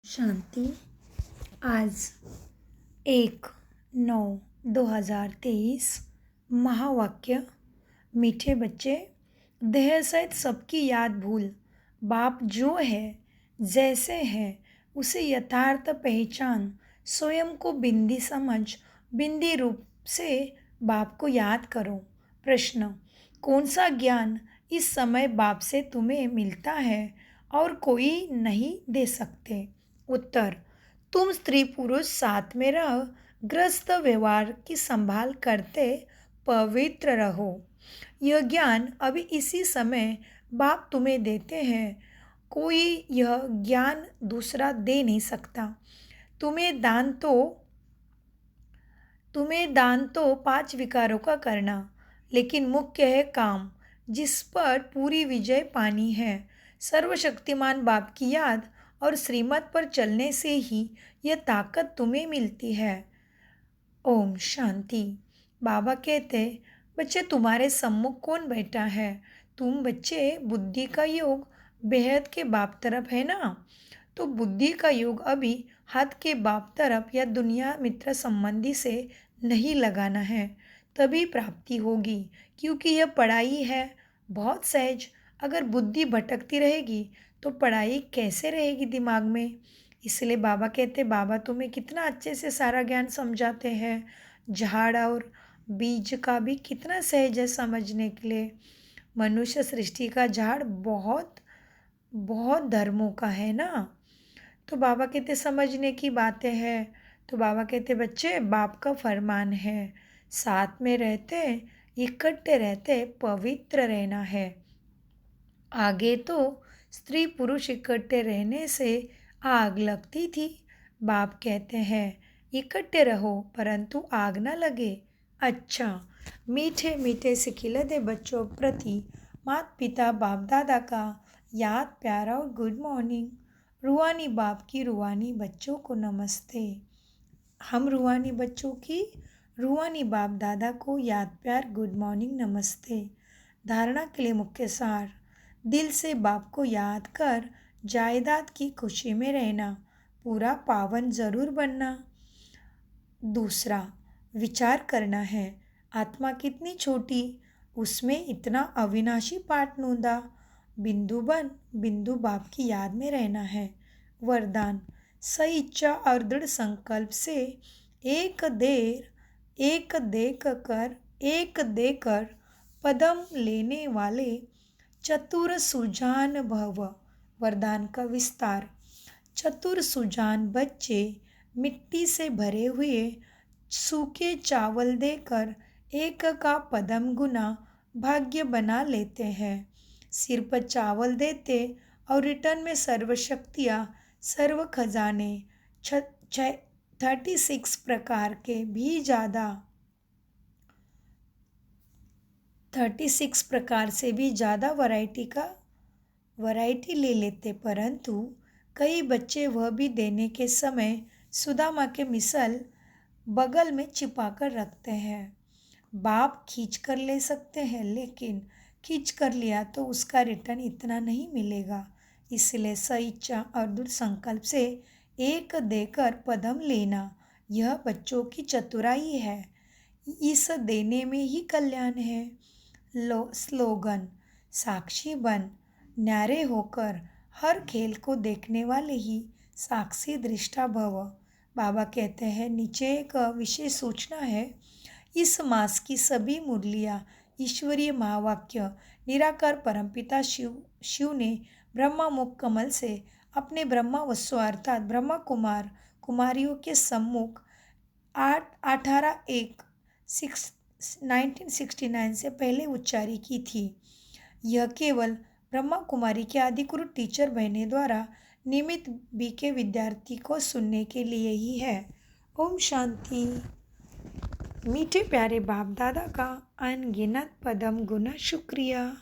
शांति। आज 1/9/2023। महावाक्य। मीठे बच्चे, देह सहित सबकी याद भूल। बाप जो है, जैसे है, उसे यथार्थ पहचान। स्वयं को बिंदी समझ, बिंदी रूप से बाप को याद करो। प्रश्न: कौन सा ज्ञान इस समय बाप से तुम्हें मिलता है और कोई नहीं दे सकते? उत्तर: तुम स्त्री पुरुष साथ में रह, गृहस्थ व्यवहार की संभाल करते पवित्र रहो। यह ज्ञान अभी इसी समय बाप तुम्हें देते हैं। कोई यह ज्ञान दूसरा दे नहीं सकता। तुम्हें दान तो 5 विकारों का करना, लेकिन मुख्य है काम, जिस पर पूरी विजय पानी है। सर्वशक्तिमान बाप की याद और श्रीमत पर चलने से ही यह ताकत तुम्हें मिलती है। ओम शांति। बाबा कहते, बच्चे तुम्हारे सम्मुख कौन बैठा है? तुम बच्चे, बुद्धि का योग बेहद के बाप तरफ है ना? तो बुद्धि का योग अभी हाथ के बाप तरफ या दुनिया मित्र संबंधी से नहीं लगाना है, तभी प्राप्ति होगी। क्योंकि यह पढ़ाई है बहुत सहज। अगर बुद्धि भटकती रहेगी तो पढ़ाई कैसे रहेगी दिमाग में? इसलिए बाबा कहते, बाबा तुम्हें कितना अच्छे से सारा ज्ञान समझाते हैं। झाड़ और बीज का भी कितना सहज है समझने के लिए। मनुष्य सृष्टि का झाड़ बहुत बहुत धर्मों का है ना। तो बाबा कहते समझने की बातें हैं। तो बाबा कहते, बच्चे, बाप का फरमान है, साथ में रहते, इकट्ठे रहते, पवित्र रहना है। आगे तो स्त्री पुरुष इकट्ठे रहने से आग लगती थी। बाप कहते हैं, इकट्ठे रहो परंतु आग ना लगे। अच्छा, मीठे मीठे से खिलते बच्चों प्रति माता पिता बाप दादा का याद, प्यार और गुड मॉर्निंग। रूहानी बाप की रूहानी बच्चों को नमस्ते। हम रूहानी बच्चों की रूहानी बाप दादा को याद, प्यार, गुड मॉर्निंग, नमस्ते। धारणा के लिए मुख्य सार: दिल से बाप को याद कर जायदाद की खुशी में रहना, पूरा पावन जरूर बनना। दूसरा, विचार करना है, आत्मा कितनी छोटी, उसमें इतना अविनाशी पाठ नूंदा। बिंदु बन, बिंदु बाप की याद में रहना है। वरदान: सही इच्छा और दृढ़ संकल्प से एक देकर पदम लेने वाले चतुर सुजान भव। वरदान का विस्तार: चतुर सुजान बच्चे मिट्टी से भरे हुए सूखे चावल देकर एक का पदम गुना भाग्य बना लेते हैं। सिर पर चावल देते और रिटर्न में सर्व शक्तियाँ, सर्व खजाने, 36 प्रकार के भी ज़्यादा 36 प्रकार से भी ज़्यादा वैरायटी ले लेते। परंतु कई बच्चे वह भी देने के समय सुदामा के मिसल बगल में छिपा कर रखते हैं। बाप खींच कर ले सकते हैं, लेकिन खींच कर लिया तो उसका रिटर्न इतना नहीं मिलेगा। इसलिए सही इच्छा और दृढ़ संकल्प से एक देकर पदम लेना, यह बच्चों की चतुराई है। इस देने में ही कल्याण है। स्लोगन: साक्षी बन, न्यारे होकर हर खेल को देखने वाले ही साक्षी दृष्टा भव। बाबा कहते हैं, नीचे एक विशेष सूचना है। इस मास की सभी मुरलियाँ ईश्वरीय महावाक्य निराकार परमपिता शिव ने ब्रह्मा मुख कमल से अपने ब्रह्मा वत्सो अर्थात ब्रह्मा कुमार कुमारियों के सम्मुख 1969 से पहले उच्चारी की थी। यह केवल ब्रह्मा कुमारी के अधिकृत टीचर बहने द्वारा नियमित बी के विद्यार्थी को सुनने के लिए ही है। ओम शांति। मीठे प्यारे बाप दादा का अनगिनत पदम गुना शुक्रिया।